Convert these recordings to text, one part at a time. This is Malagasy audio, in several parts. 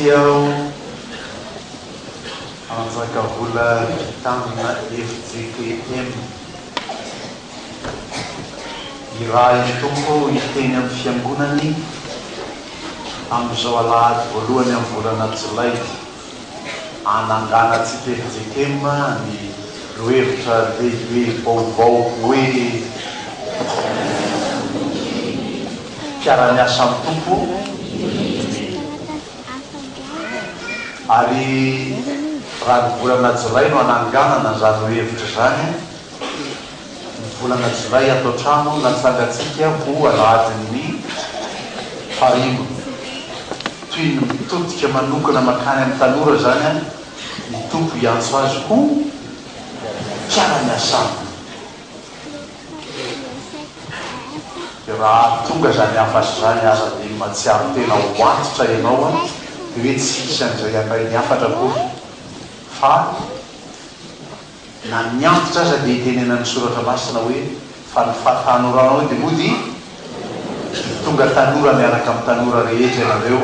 tiao anjaka vola vitamina FGPM iraha ny tompo hiteny amin'ny fiangonany amin'izao alahady voalohany amin'ny volana jolay ananganatsika FGPM ny rohevitra lehibe vaovao hoe mpiara-miasa amin'ny tompo ary raha ny volana jolay no ananganana zany rohevitra zany ny volana jolay atao trano natsangatsika ho alahadin'ny farimo toy ny mitodika manokana makany amin'ny tanora zany ny tompo iantso azy ho mpiara-miasana raha tonga zany afasy zany aza dia matsiaro tena hoantitra ianao a dia hoe tsy isan'izay akay ny afatra kory fa na miantitra aza dia itenenany soratra masina hoe fa ny fatanoranao dia mody tonga tanora miaraka amin'ny tanora rehetra ianareo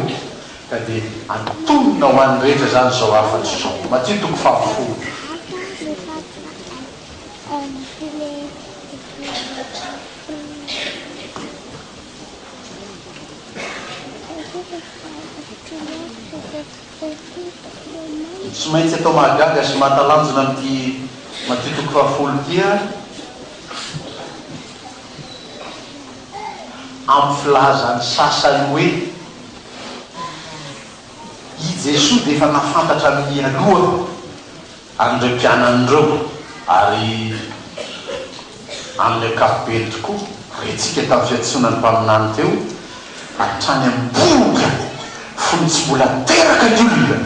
ka dia antonina ho an'ny rehetra zany zao afatry zao matsitoko favofolo tsy maintsy atao mahagaga sy mahatalanjona amity matitoko favofolo tia amin'ny filazany sasany hoe i Jesosy dia efa nafantatra amin'ny aloha amin'ireo mpianan'ireo ary amin'ny ankapobeny tokoa retsika tamin'ny fiantsonany mpaminany teo hatrany amboka fony tsy mbola teraka ny olona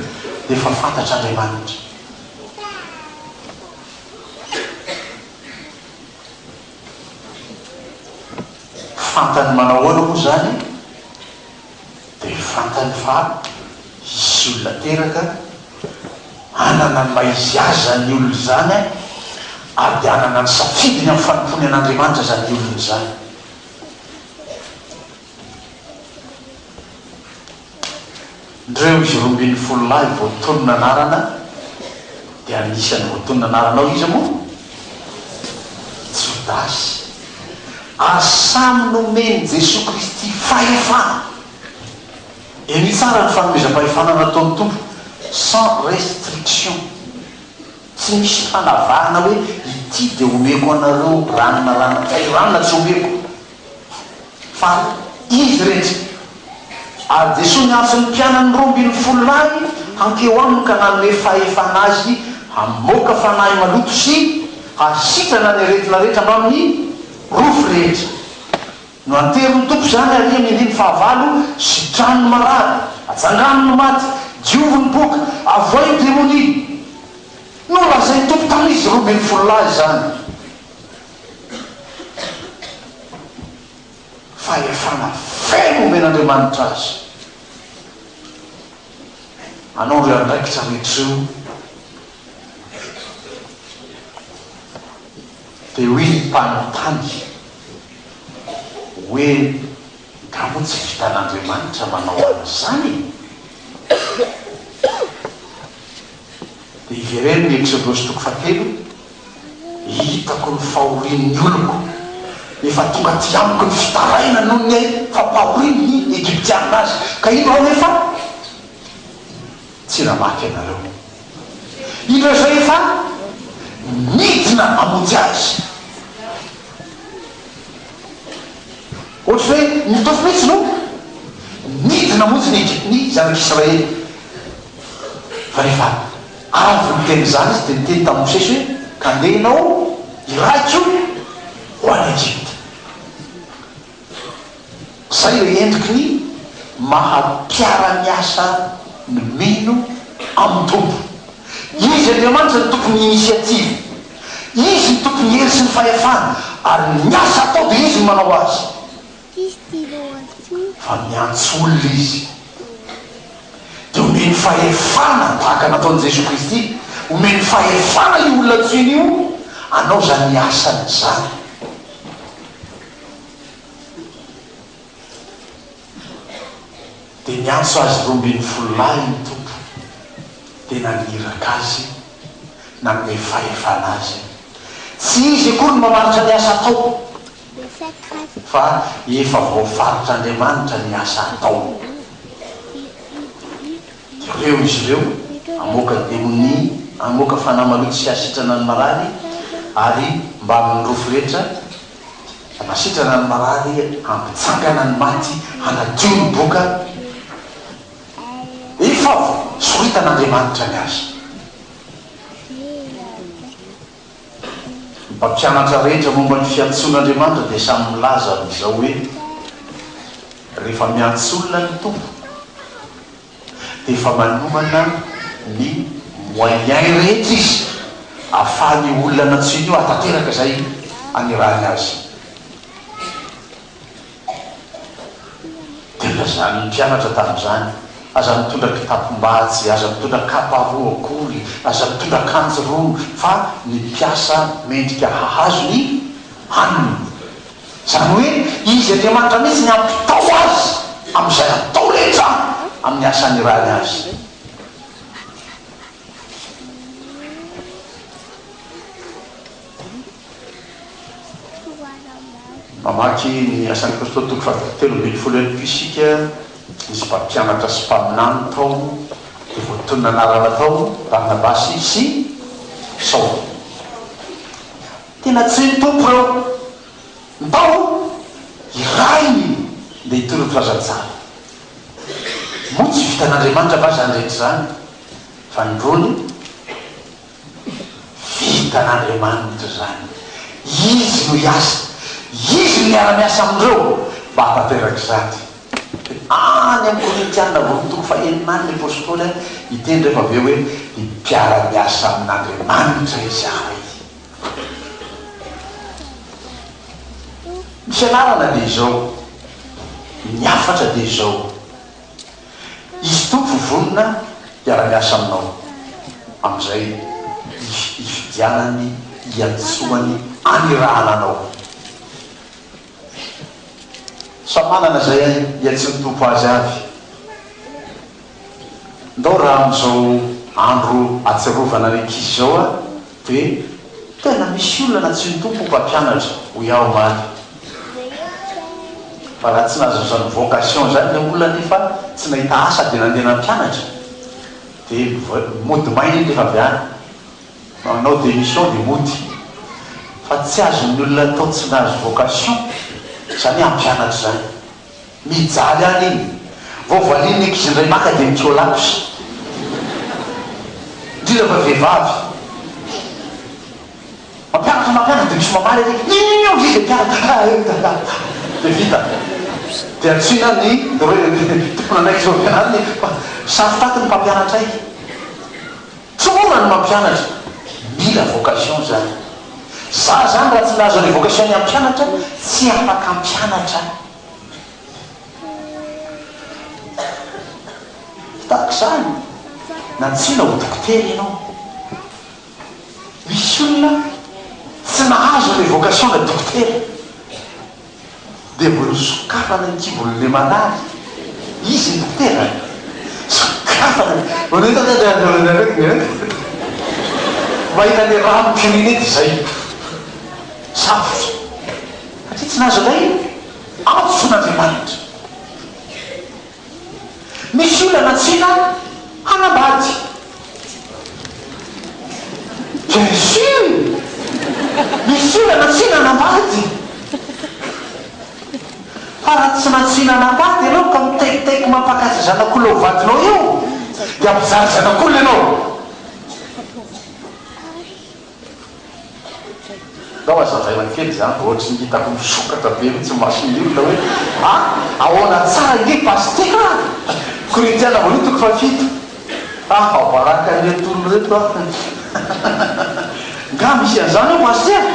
dia efa fantatra Andriamanitra fantany manao ahoana moa zany dia fantany fa isy olona teraka anana ny maizy azy zany olona zany ary dia anana ny safidiny amin'ny fanompony an'Andriamanitra zany olona zany ndreo izy 12 lahy voatonona anarana dia anisan'ny voatonona anaranao izy moa Jodasy ary samy nomeny Jesosy Kristy fahefana eny tsara ny fanomezam-pahefana nataon'ny tompo sans restriction tsy misy fanavahana hoe ity dia omeko anareo ranona ranona tsy omeko fa izy rehetra ary Jesosy niantsy ny mpianany 12 lahy hankeo aminy ka nanome fahefana azy hamoaka fanahy maloto sy hasitrana ny aretina rehetra mba amin'ny rofo rehetra no anteriny tompo zany aria miandiny fahavalo sitrano marary atsangano no maty diovony boka avoay demoni no lazay tompo tamin'izy 12 lahy zany fahefana feno omen'Andriamanitra azy anao reo andraikitra rehetrareo dia hoe mpanontany hoe ngamo tsy vitan'Andriamanitra manao an'izany dia ivereno ny Exodosy 3 hitako ny fahorian'ny oloko efa tonga ty amiko ny fitaraina noho ny fampahoriny ny Egyptiana azy ka ino ao efa tsy namaky anareo ino zay efa midina amonjy azy ohatra hoe mitofy mihitsy no midina amonjy ny Egyptiny zanak'Israely fa rehefa avy miteny zany izy dia niteny tamin'ny Mosesy hoe ka andehanao iraiko ho any Egypte zay le endriky ny mahampiara-miasa ny mino amin'ny tompo izy Andriamanitra ny tompony initiative izy ny tompony hery sy ny fahefana ary miasa atao dia izy ny manao azy fa miantso olona izy dia omeny fahefana tahaka nataon'i Jesosy Kristy omeny fahefana io olona tsoiny io anao zany miasany zany dia miantso azy 20 ny tompo tena niraka azy na min'ny fahefana azy tsy izy akory ny mamaritra ny asa atao fa efa voafaritra ny asa atao ireo izy ireo amoaka demoni amoaka fanamaloto sy asitrana ny marary ary mba amin'nyrofo rehetra masitrana ny marary ampitsangana ny maty anadio ny boka efa soritan'andriamanitra ny azy mpampianatra rehetra momba ny fiantson'andriamanitra dia samy milaza amin'izao hoe rehefa miantsolona ny tompo dia efa manomana ny moyen rehetra izy ahafahany olona natsoiny io atateraka zay anirany azy dia zany mpianatra tamin'izany aza mitondra kitapom-batsy aza mitondra kapa roa akory aza mitondra kanjo roa fa ny mpiasa mendrika hahazo ny haniny zany hoe izy andriamanitra mihitsy ny ampitao azy amin'izay atao rehetra amin'ny asany rany azy mamaky ny asan'ny kristo toko fa 3 pisika izy mpampianatra sy mpaminany tao dia voatonina anarana tao Barnabasy sy Saoly tena tsy ny tompo reo ntao irainy dia hitory firazantsara moa tsy vitan'andriamanitra va zany rehetra zany fa ndrony vitan'andriamanitra zany izy no iasa izy no miara-miasa amindreo mba hampateraka zany any amin'ny korintianina voatoko fa eninany ny apôstôly hitendry efa aveo hoe mpiara-miasa amin'andriamanitra izy aho ny fianarana dia izao miafatra dia izao izy tompo vonona mpiara-miasa aminao amin'izay ifidianany iantsoany anirananao samanana zay iatsy ny tompo azy avy ndao raha amin'izao andro atserovana rekizy zao a dia tena misy olona na tsy ny tompo mpampianatra ho iaho maly fa raha tsy nazo zany vocation zany le olona nefa tsy nahita asa dia nandeha nampianatra dia mody maina iny rehefa avy any manao démission dia mody fa tsy azon'ny olona atao tsy nazo vocation zany ampianatra zany mijaly any iny voavaliny ekizy indray maka dia mitsolaposy indrindra fa vehivavy mampianatra dia misy mamaly iny eo izy mpianatra dia vita dia atsina ny tompona anaiky zao ampianariny sarotaky ny mpampianatra iky tsy mora ny mampianatra mila vocation zany za zany raha tsy nazo ny vocation ny ampianatra tsy afaka ampianatra tahaka zany na tsina ho dokotera ianao misy olona tsy nahazo le vocation na dokotera dia mbola sokafana ny kibolole manary izy ny dokotera sokafana mahita le rano pirinety zay safotra satria tsy nazo lay antson'andriamanitra misy olona natsina hanambady bien sûr misy olona natsina hanambady fa raha tsy natsina hanambady ianao ka mitaikitaiky mampakaty zanak'olona ho vadinao eo dia ampizary zanak'olona ianao dao azavaina kely zany ohatry ny hitako misokatra be mitsy masiny olona hoe ahoana tsara nge pastera korintiana voalotoko fa 7 abaraka retolo reto nga misy an'izany eo pastera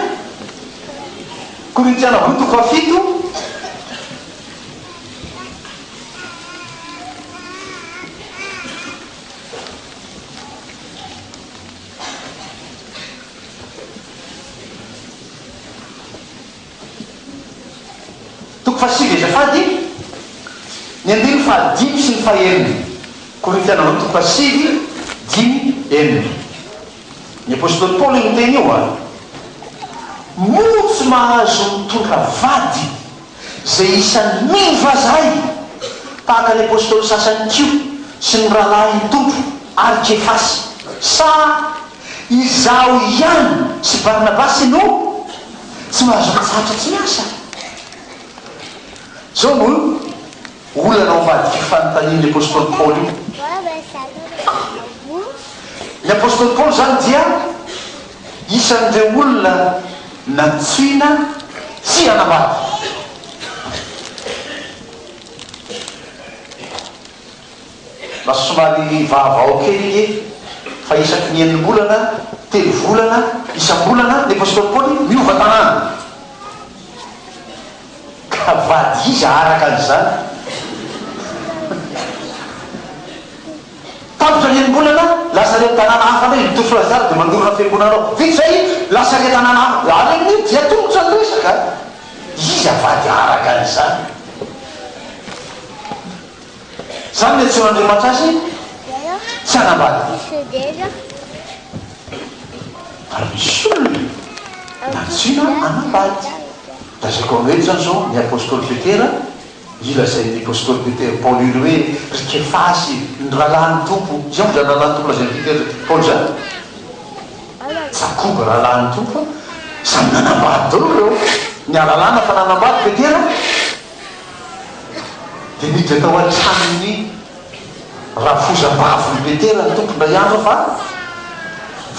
korintiana voalotoko fa 7 fa sivy azafady ny ny andiny fa 5 sy ny faheniny korintianao toko 5 5 ny apôstôly paoly ny teny io a motsy mahazo mitondra vady zay isan'ny mivazay tahaka ny apôstôly sasany kio sy ny rahalahy ny tompo ary kefasy sa izaho ihany sy barnabasy no tsy mahazo mitsatra tsy miasa zao no olana ao ambadiky fanontaniany apôstôly paoly io ny apôstôly paoly zany dia isan'ireo olona nantsoina sy anambady lasa somary vaovao kely fa isaky ny enim-bolana 3 volana isam-bolana ny apôstôly paoly miova tanàna ka vady izy araka an'izany tapitra ny enim-bolana lasa le tanàna hafa ndray mitofilazara dia mandorona fiangonanao vitsy zay lasa le tanàna hafa areny dia tongotra ny resaka izy avady araka an'izany zany le tsion'andriamanitra azy tsy anambady ary misy olona nantsina anambady da zay koa mety zany zao ny apôstôly petera ila zay ny apôstôly petera paoly ilo hoe rikefasy ny rahalahin'ny tompo zay mo zany rahalahin'ny tompo lazay petera paoly zany jakoba rahalahin'ny tompo samy nanambady dalo reo ny alalàna fa nanambady petera dia nidra tao an-tranony rafozabavony petera ny tompo ndray andro fa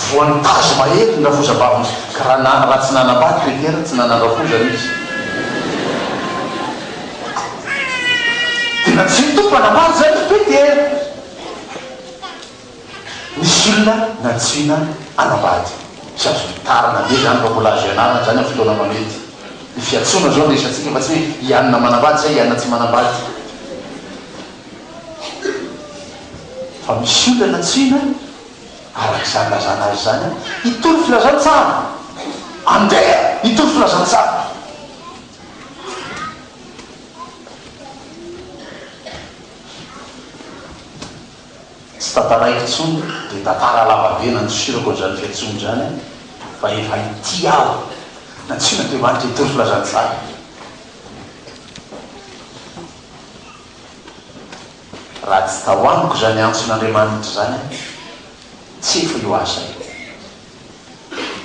voan'ny tazo mahery ny rafozabavony ka raha tsy nanambady petera tsy nanandrafozana izy dia natsy ny tompo anambady zay ny petera nisy olona natsina anambady sy azo mitarana be zany fa mbola azo ianarana zany amin'ny fotoana mamety ny fiatsona zao resatsika fa tsy hoe ianina manambady zay ianina tsy manambady fa misy olona natsina arak' zany lazana azy zany itory filazany tsara andeha itory filazany tsara tsy tataraiky tsony dia tatara lavabe nandosirako an'izany fiatsony zany fa efa ity aho natsina andriamanitra itory filazany tsara raha tsy tahoaniko zany antson'andriamanitra zany tsy efa io asa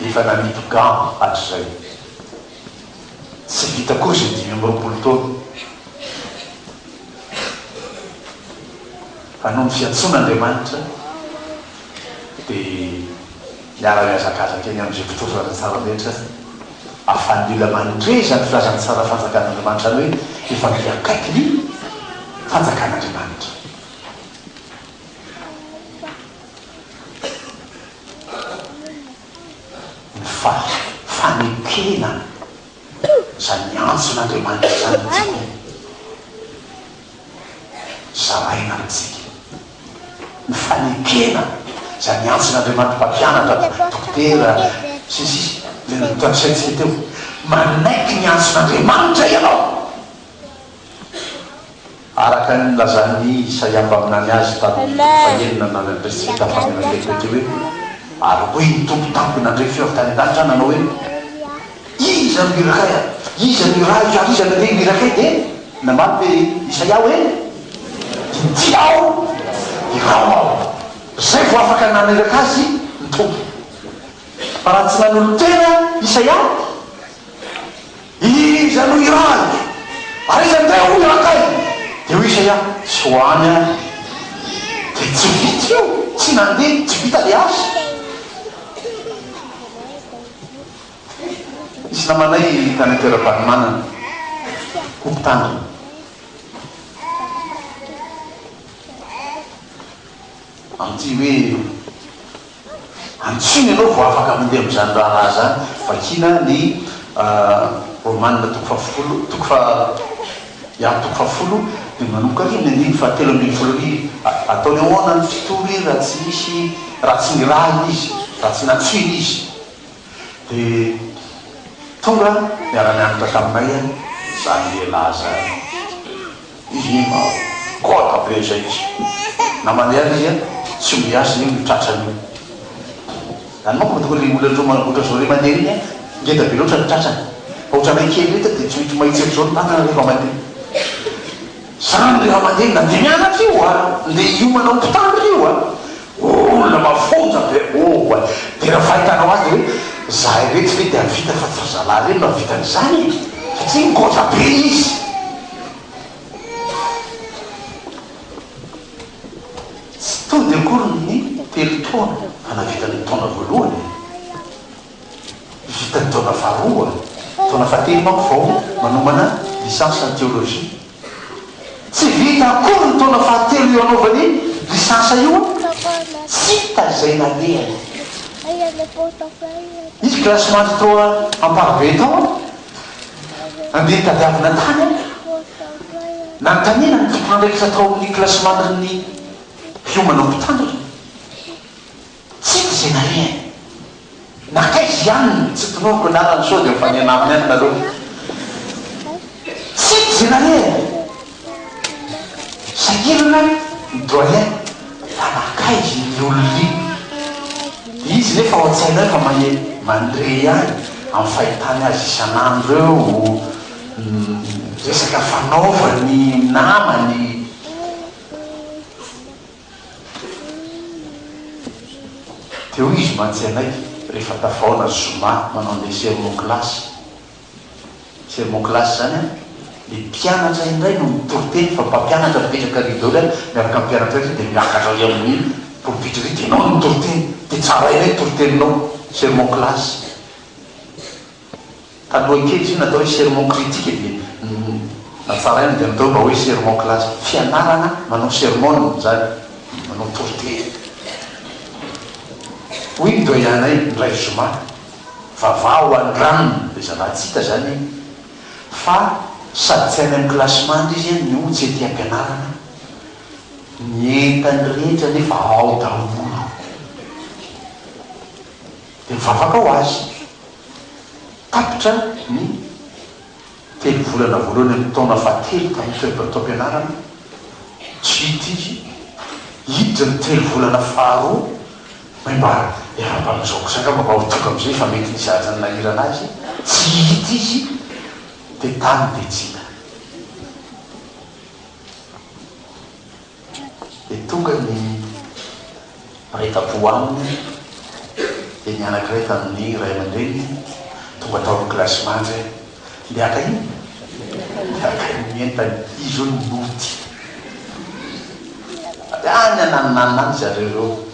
efa nanito gam hatrizay tsy vita koa zay 5 taona fa noho ny fiantson'andriamanitra dia miara-miazakazaka eny amin'izay fotoana tsara rehetra ahafan'ny olona mandrezany filazany tsara fanjakan'andriamanitra zany hoe efa miakaiky ny fanjakan'andriamanitra fanekena zany antson'andriamanitra zany tsika zaraina amitsika ny fanekena zany antson'andriamanitra mpampianatra dokotera sisy le notanisaitsika teo manaiky ny antson'andriamanitra ianao araka ny lazany isaiamba aminany azy fahenina nanandresika tafaminakekety hoe ary hoe ny tompo tampo nandre fiavitany an-danitra nanao hoe iza mirakay iza miraha ary iza nandeha mirakay dia namaly be isaia hoe tiao irao ao zay vo afaka naneraka azy ny tompo fa raha tsy nanolo tena isaia iza no iraha ary iza ndeha ho irakay dia ho isaia tsy hoany a dia tsy vita io tsy nandeha tsy vita le azy isy namanay tany toera-panomanana kompitandrina amity hoe antsony ianao vo afaka mandeha am'izany raha zany vakina ny romanina toko fafolo dia manomboka riny andiny fa 3 ataony ahoana ny fitory raha tsy misy raha tsy nirahy izy raha tsy natsoiny izy dia tonga miara-mianatra taminay zany lehilahy zany izy mao kota be zay izy na mandeha izy a tsy miasa iny mitratrany any manko toko le olatra zao le mandeha iny a ngeda be loatra ny tratrany ohatranay kely reta dia tsy mety mahitsy zao tanana rehefa mandeha zany rehefa mandeha na nde mianatra io a nde io manao mpitandro io a olona mafonja be oa dia raha fahitanao azy hoe zahay rety ve dia vita fa tsy zalahy reny no vitan'izany satria mikotra be izy tsy tody akory ny telo taona fanavitany taona voalohany vitany taona faharoa taona fahatelo manko vao manomana licence en théologie tsy vita akory ny taona fahatelo io anaovany licence io tsy tazay nalehany izy classement toa amparabe tao andeha tadiavina tany na nytanina ny tompona ndraiky sa tao amin'ny classementny fiomana mpitandro tsy tazay nalehany nakaizy ihany tsy tonoriko anarany sao dia mifanianaminy any nareo tsy tazay nalehany sahirana doyen fa nakaizy ny olony izy nefa ao an-tsaina efa mandre any amin'ny fahitany azy isan'andro eo resaka fanaovany namany teo izy mantsainay rehefa tafaona zoma manao an'le sermon classe zany a le mpianatra indray no mitoroteny fa mpampianatra mipetraka rideo any miaraka mpianatra ry dia miakatra i amin'ny propitra ry dia nao mitoroteny dia tsara inay toriteninao sermon classe taloha kely izy io natao hoe sermon critique dia natsara iny dia natao mba hoe sermon classe fianarana manao sermon zany manao toroteny hoy ny doyanay ndray zoma vavao any ranony dia zava tsy hita zany fa sady tsy any amin'ny classement izy any no tsy ety ampianarana ny entany rehetra nefa ao daholo dia mivavaka ao azy tapitra ny telo volana voalohany amin'ny taona fahatelo tamin'ny tao ampianarana tsy hita izy hiditra ny telo volana faharoa mba efa-pamizoko sakama mba ho tonga am'izay fa mety nisy azany nahirana azy tsy hita izy dia tany detsina dia tonga ny raita-po aminy dia ny anakiray tamin'ny ray aman-dreny tonga atao amin'ny classement zay liaka iny liaka mientany izy eo ny noty any ananonanany zareo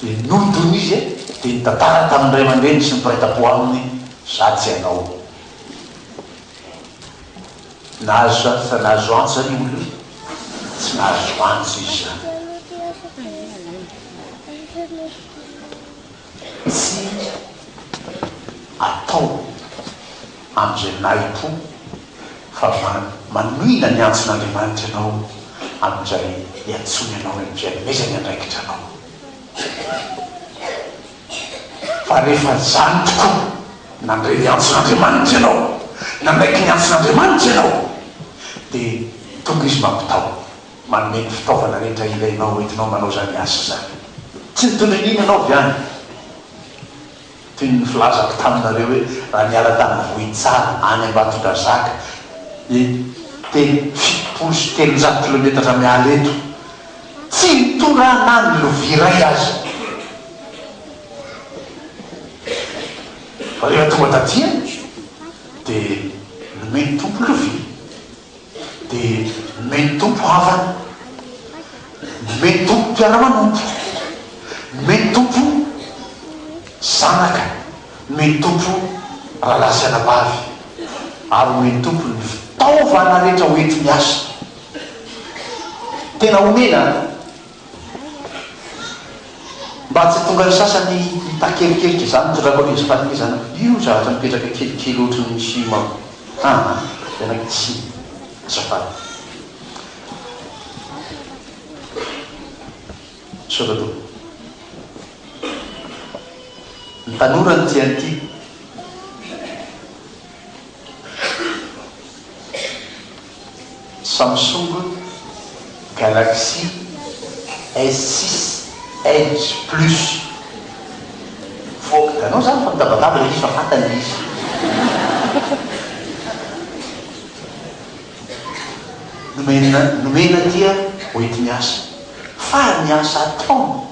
dia nodony izy dia nitantara tamin'ny ray aman-dreny sy ny raita-po aminy za tsy hanao nahazo fa nahazo antsy zany olona tsy nahazo antsy izy zany tsy atao am'izay nahi-po fa manohina ny antson'andriamanitra ianao amin'izay iantsony ianao am'izay amezany andraikitra anao fa rehefa zany tokoa nandray ny antson'andriamanitra ianao nandraiky ny antson'andriamanitra ianao dia tonga izy mampitao manome ny fitaovana rehetra ilainao entinao manao zany asa zany tsy nitondra n'iny ianao avy any toy ny filazako taminareo hoe raha niala tany vohitsara any Ambatondrazaka fitopolo sy telonjato kilometatra miala eto tsy nitorana ny loviray azy fa rehefa tonga tatia dia nomeny tompo lovia dia nomeny tompo havana nomeny tompo mpiara-manompo nomeny tompo zanaka nomeny tompo rahalasy anabavy ary nomeny tompo ny fitaovana rehetra hoenti miasa tena omena mba tsy tonga ny sasany hitakelikeliky zany tondrako amizy fanike zany io zavatra mipetraka kelikely ohatry ny misy mao tena tsy azafady sokato ny tanora ny tian'ity Samsung Galaxy S6 Edge Plus. Tanao zany fa mitabataba le izy fa fantany izy. Nomena tia hoety miasa. Fa miasa ataony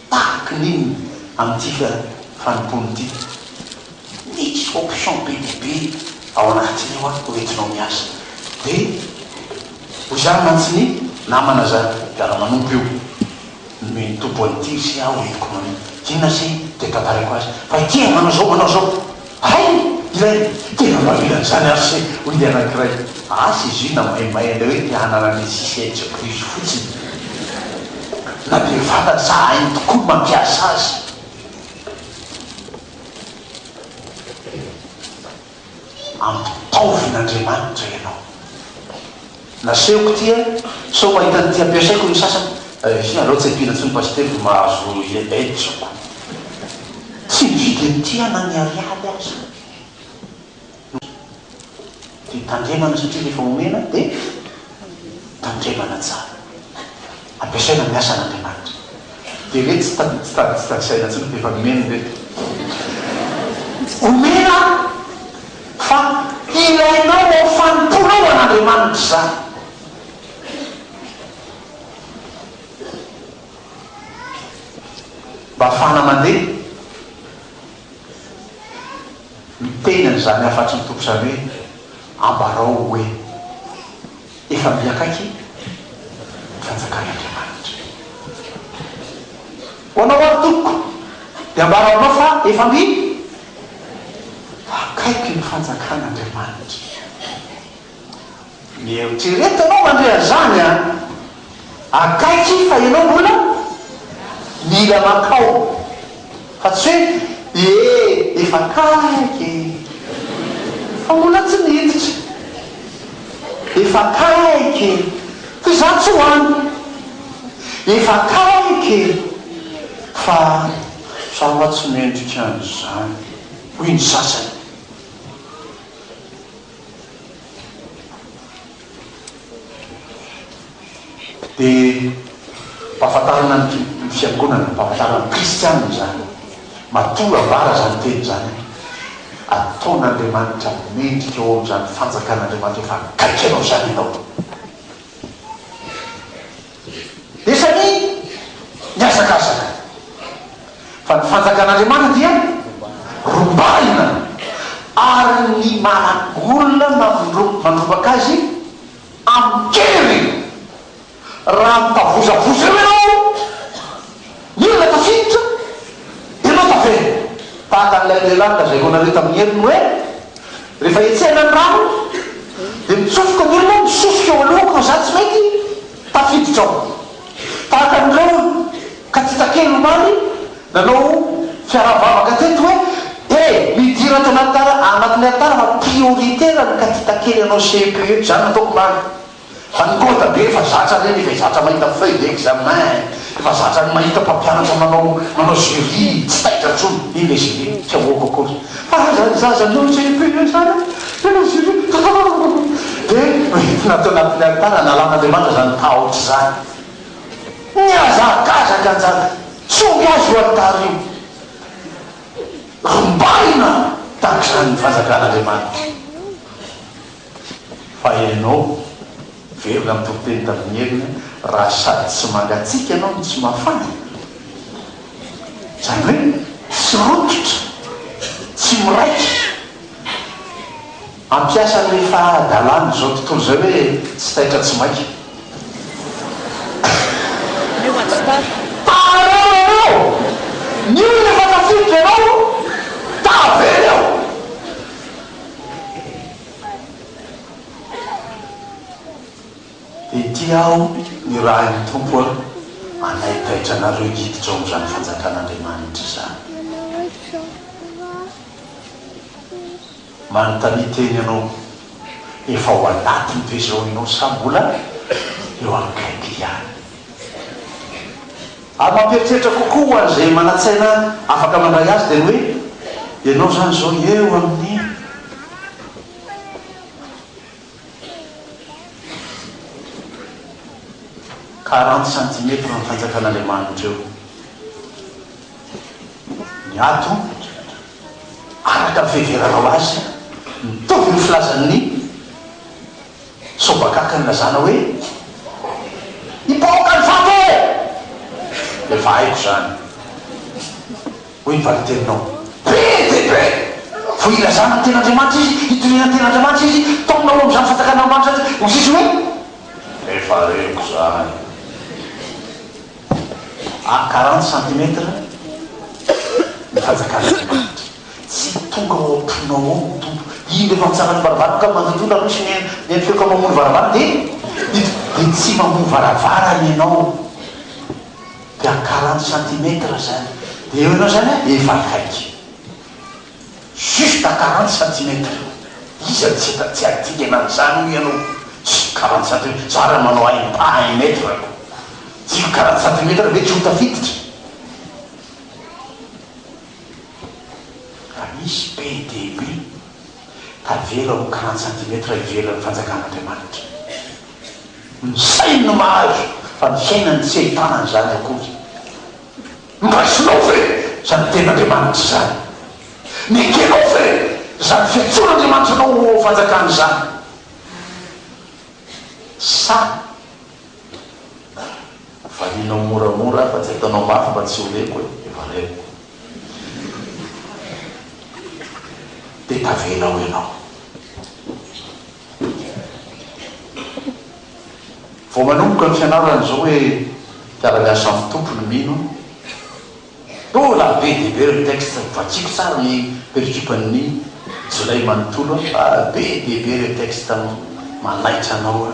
tahaky n'iny amin'ity fanompony ity. Misy option be ao anatiny io hoetinao miasa. Dia hoy zany mantsiny namana zany mpiara-manompo io. Nomeny tompo an'ity sy aho hoetiko manao. Tina sy dia tantarako azy. Fa ity manao zao. Hay! Ilay tena mavilany zany ary sy hoy dia anankiray. Asy izy io na maimay ilay hoe tianana ny sisy plus fotsiny. Na dia vatany sa hainy tokoa mampiasa azy. Ampitaovin'Andriamanitra ianao. Nasehoko tia, so mahita ny tia ampiasaiko ny sasany. Alao tsy ampina tsy ny pastely mahazo etsoko. Tsy mividy an'ity na ny ariady azy. Dia tandremana satria rehefa omena dia tandremana tsara. Ampiasaina ny asa n'Andriamanitra. Dia reto tsy tadisaina tsy efa nomena reto. Omena fa ilainao ao fanontonao an'Andriamanitra zany. Mba afahana mandeha mitenany zany afatsy ny tompo zany hoe ambarao hoe efa miakaiky fanjakan'Andriamanitra. Ho anao ary tompoko dia ambaraonao fa efa akaiky ny fanjakan'Andriamanitra. Mieritreretanao mandrea zany akaiky fa ianao mbola mila makao. Fa tsy hoe efa akaiky fa mbola tsy niditra. Efa akaiky fa za tsy hoany. Efa akaiky fa sawa tsy mendrika an'izany. Hoy ny sasany. Dia mpahafantarana ny fiangonana, mpahafantarana ny kristianina zany. Matora vara zany teny zany. Ataon'Andriamanitra mendrika eo amin'izany fanjakan'Andriamanitra fa akaiky anao zany ianao. Dia sany miazakazaka. Fa ny fanjakan'Andriamanitra dia rombaina ary ny managolona mandrobaka azy amikery. Raha mitavozavoza eo ianao, milona tafiditra, ianao tavela. Tahaka n'ilay lehilahy lazainao tamin'ny heriny hoe rehefa etsehana ny rano dia mitsofoka ny olona, misofoka eo alohako fa za tsy mety tafiditra ao. Tahaka an'ireo katitakely omaly nanao fiaravavaka teto hoe midira anatin'ny atara fa prioritaire ny katitakely anao CPE zany nataoko maly. Fa ny kota be efa zatra reny, efa zatra mahita feuille d'examen, efa zatra mahita mpampianatra manao jury, tsy taitra trony, iny le jury, tsy ahoako akory. Fa zazanao CPE zany, tena jury. Dia natao anatin'ny altara, nalan'Andriamanitra zany tahotra zany. Miazakazaka anjany, tsongy azy io altara io. Rombaina tahaka zany ny fanjakan'Andriamanitra. Fa ianao verina amin'ny tompoteny tamin'ny heriny raha sady tsy mangatsika ianao no tsy mafana. Zany hoe tsy rototra, tsy miraika. Ampiasa rehefa dalàna zao tontolo zay hoe tsy taitra tsy maika. Tarao ianao! Ny olona efa tafiditra ianao, tavela ao! Dia tiao ny raha ny tompo anaitaitra anareo hiditra ao amin'izany fanjakan'Andriamanitra zany. Manontany teny ianao efa ao anatiny toy izao ianao sa mbola eo akaiky ihany. Ary mampieritreritra kokoa an'izay manatsaina afaka mandray azy dia hoe ianao zany zao eo amin'ny 40 centimetre ny fanjakan'andriamanitra eo. Ny ato araka ny fiheveranao azy mitovy ny filazan'ny sobakaka ny lazana hoe iboaka ny fato efa haiko zany hoe nyvaliteninao be de be vo ilazana ny ten'andriamanitra izy itonena ten'andriamanitra izy tominao am'izany fanjakan'andriamanitra ho sisy hoe efa reko zany 40 centimetre ny fanjakan'andriamanitra tsy tonga ao amponao ao tombo ino rehefa mitsangany varavara ka mandondona rosy neny feoko mamono varavara de tsy mamono varavarany ianao de 40 centimetre zany de eo ianao zany efa kaiky juste 40 centimetre izy tsy atikana an'izany ianao 40 centimetre za raha manao pas 1 mètre tsy 40 centimetre ve tsy ho tafiditra raha misy be debe tavela ho 40 centimetre ivela ny fanjakan'andriamanitra ny sainy no mahazo fa ny fiainany tsy ahitanany zany akory mbasinao fe zany ten'andriamanitra zany nekenao fe zany fiatsoan'andriamanitra anao fanjakany zany sa valinao moramora fa tsy hitanao mafy mba tsy oleko efa reko de tavelao ianao vo manomboka ny fianarana zao hoe piara-miasa amin'ny tompony mino la be debe ny texte vatsiko tsara ny pericipany jolay manontolo be debe re texte manaitra anao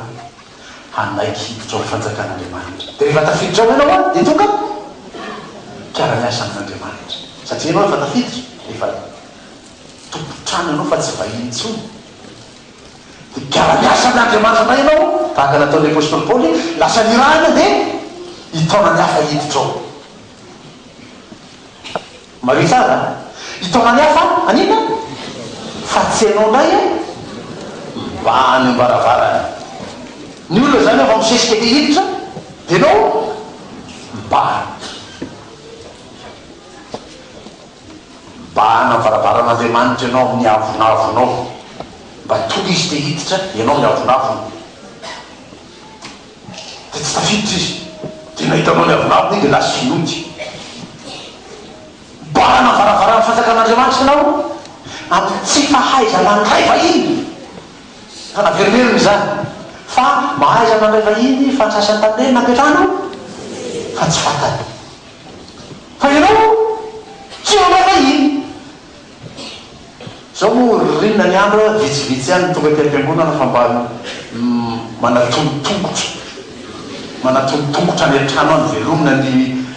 hanaiky hiditra ao fanjakan'andriamanitra de rehefa tafiditra ao ianao de tonga piara-miasa amin'andriamanitra satria ianao efa tafiditra efa tompotrano ianao fa tsy vahintsony de piara-miasa amin'andriamanitra na ianao tahaka nataon'ny apôstôly paoly lasa nirahana de hitaona ny hafa hiditra ao mari tsara hitaona ny hafa anina fa tsy anao ndray mbany mbaravarany ny olona zany efa misesika de hiditra de nao mbany mbana varavaran'andriamanitra ianao amin'ny avonavonao mba tonga izy de hiditra ianao ny avonavony de tsy tafiditra izy de nahitanao ny avonavony de lasa finody mbana varavaran'ny fanjakan'andriamanitra ianao amin'ny tsy fahaiza mandray vahiny fa naverimeriny zany fa mahaiza mandray vahiny fantsasany tande nampiatrano fa tsy fatany fa ianao tsy mandray vahiny zao moa rinona ny andro vitsivitsy ihany tonga ty am-piangonana fa mba manatolotongotra manatolotongotra ny atrano any velomina ny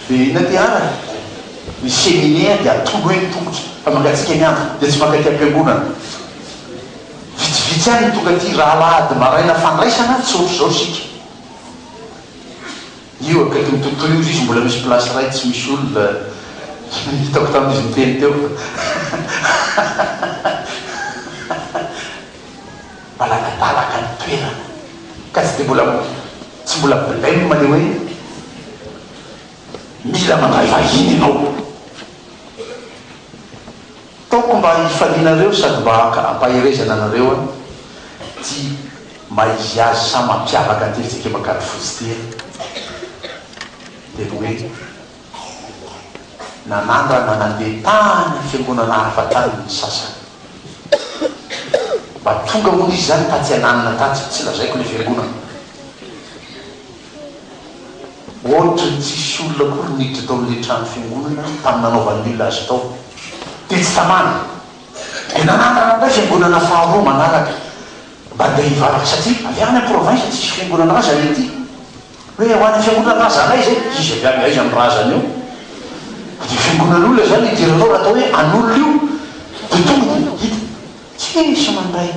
ina ty ara ny séminaire de atolo hoe tongotra fa mangatsika ny andro de tsy maka ty am-piangonana vitsivitsy ihany tonga ty raha lahady maraina fandraisana tsotro zao sika io akaiky ny tontolo io izy mbola misy place ray tsy misy olona hitako tamin'izy miteny teo malakatalaka ny toerana ka tsy de mbola tsy mbola blème le hoe mila mandray vahiny ianao taoko mba hifalinareo sady mba ampaherezana anareo ty maizy azy sa mampiavaka antelytsika makady fotsy ty de hoe nanandra nanandeha tany fiangonana hafa tany ny sasany mba tonga moa izy zany tatsy ananina tatsy tsy lazaiko le fiangonana ohatra tsisy olona kory niditra tao amin'le trano fiangonana tamin'ny nanaovan'olona azy tao de tsy tamana de nanandra nandray fiangonana faharoa manaraka mba ndeha hivaraka satria avy any province tsisy fiangonana raza ety hoe hoany fiangonana razanay zay izy avy any aiza amin'ny razany io de fiangonan'olona zany idiranao raha atao hoe an'olona io de tonga hita tsy misy mandray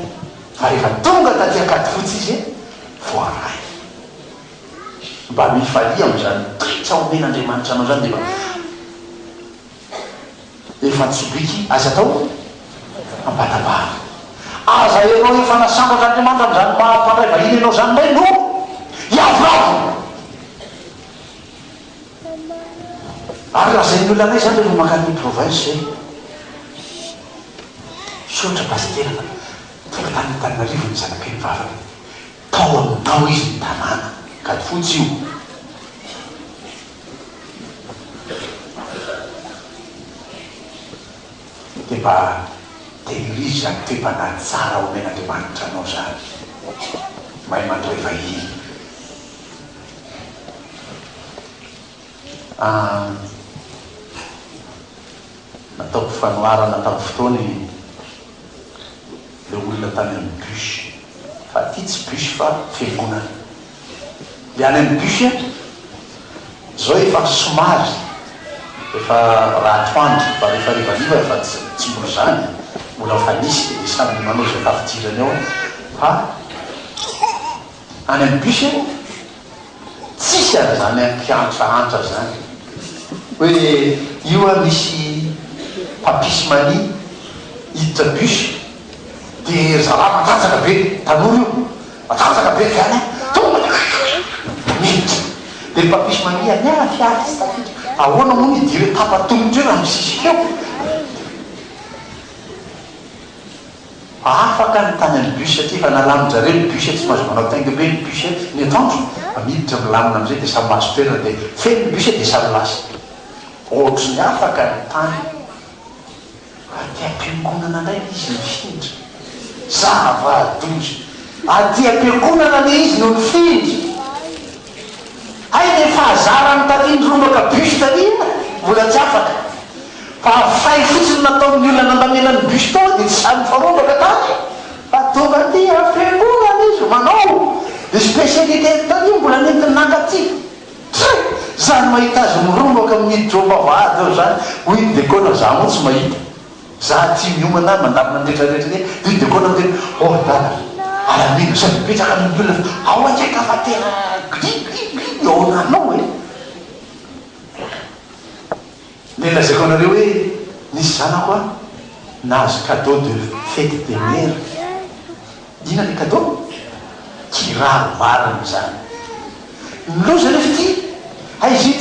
fa rehefa tonga taty akady fotsy izy voaray mba mifalia am'zany tritsa omen'andriamanitra anao zany de mba efa ntsobiky aza atao ampatabara aza ianao efa nasambatra andriamanitra am'zany mahampandray vahiny ianao zany ndray no iavavo ary lazay ny olona anay zany rehefa makany province zay sotra pastera tonga tany Antananarivo ny zanakay ny vavany tao aminao izy ny tanàna ka fotsy io de mba tehirizy zany toe-panahy tsara omen'Andriamanitra anao zany mahay mandray vahiny nataoko fanoharana tamin'ny fotoany le olona tany amin'ny bus fa ty tsy bus fa fiangonana le any amin'ny bus zao efa somary efa raha atoandro fa rehefa rivariva efa tsy mbola zany mbola fa nisy de samy manao zay tafidirany ao fa any amin'ny bus tsisy ary zany mpiantraantra zany hoe io a misy papisy mani hiditra bus de zala matanjaka be tanora io matanjaka be fiany miditra de papisy mani ania fiary tsy tafiditra ahoana moa ny dire tapatongotra eo raha misisika eo afaka ny tany amin'ny bus satria fa nalamin-jareo ny bus tsy mahazo manao tainga be ny bus ny atandro miditra milamina amizay de samy mahazo toerana de feno ny bus de samy lasa ohatry ny afaka ny tany aty am-piangonana ndray izy mifindra zava-dozy aty am-piangonana le izy no mifindra hay le fahazarany taliandromaka bus talia mbola tsy afaka fa fay fotsiny nataon'ny olona nandamelany bus tao de tsy samy farombaka tany fa tonga aty am-piangonana izy manao de spécialité talia mbola nentiny nangaty zany mahita azy mirombaka miditra ombavady eo zany hoy dekona za moa tsy mahita za ty miomana mandamina nretraretra de dekona miteny dana alamina sady mipetraka amin'ny olona ao andraika fa tena gligliglig ao nanao e le lazako anareo hoe nisy zanako a nahazo cadeau de fête de mère ina le cadeau kiraro mariny zany loza refa ty hay izy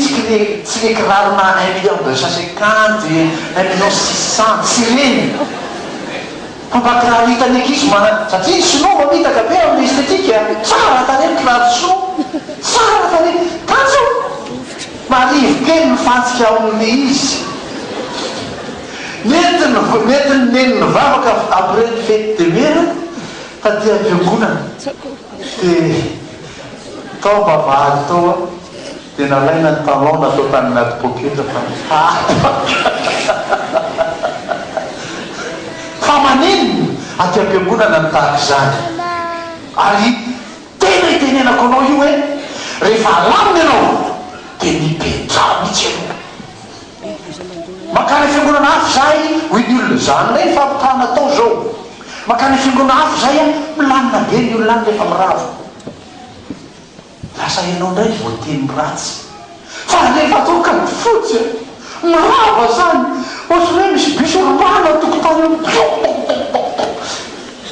tsy le kirarona 1,250 1,600 tsy reny fa mba kiraro hitany ekizy mana satria sinoa mamitaka be amin'ny estetika tsara tany kiraro sinoa tsara tany kanjo marivo kely mifantsika amin'le izy netiny neniny vavaka après ny fête de mère fa ty am-piangonana de tao mbavahady tao de nalaina ny talon natao taninaty poketra fa maneniny aty am-piangonana ny tahaka zany ary tena itenenako anao io hoe rehefa alaminy anao de mipetra mitsy anao makany fiangonana hafy zay hoy ny olona zany lay fampitana atao zao makany fiangonana hafy zay a milamina be ny olona any rehefa miravo lasa ianao ndray voateny ratsy fa rehefa atoka ny fotsy mirava zany ohatry hoe misy bisy romana tokotany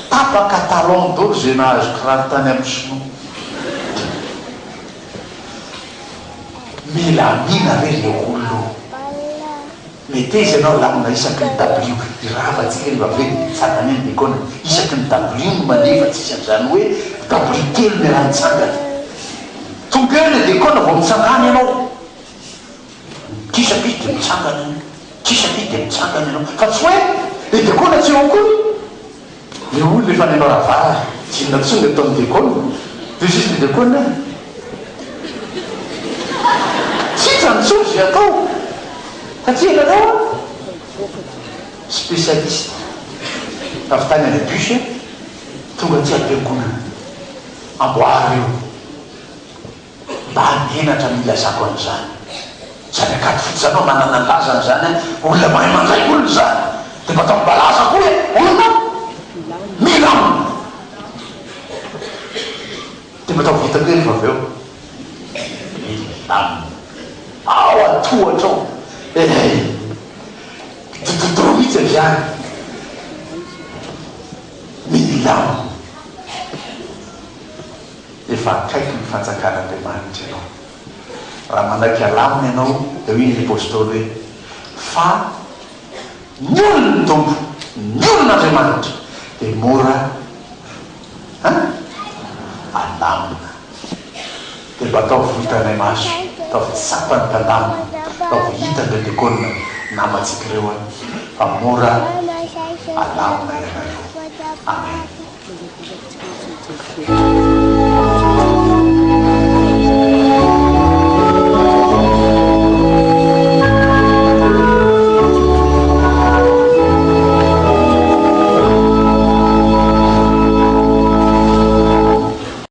tapaka talon d'or zay nahazo kiraro tany amin'ny sinoa milamina re le olo mety izy ianao lamina isaky ny w iravatsika rehefa ve satany eny dekona isaky ny w manefa tsisy an'izany hoe w kely miranitsangana tonga eo le dekona vao mitsangany ianao kisapizy de mitsangana kisapizy de mitsangana ianao fa tsy hoe le dekona tsy eo koa le olo efa nanao ravara tsy inona tsonga atao amin'ny dekona de sisy le dekona tsitra ny tsozy atao satria nanao spécialiste avy tany any bus tonga tsy am-piangonana amboary eo mba menatra milazako an'izany zany akaty fotsanao manana lazany zany olona mahay mandray olona zany de mba atao mbalaza koa hoe olona milamina de mba atao vita koe rehefa avy eo milamina ao atohatra ao dododoro mihitsy avy any milamina efa akaiky ny fanjakan'Andriamanitra ianao raha mandraiky alamina ianao de hoe ny apôstôly hoe fa ny olona ny tompo ny olon'andriamanitra de mora alamina de mba atao vohitanay maso atao tsapany tandamina atao hita pentekolina namatsika ireo a fa mora alamina ianareo. Amen.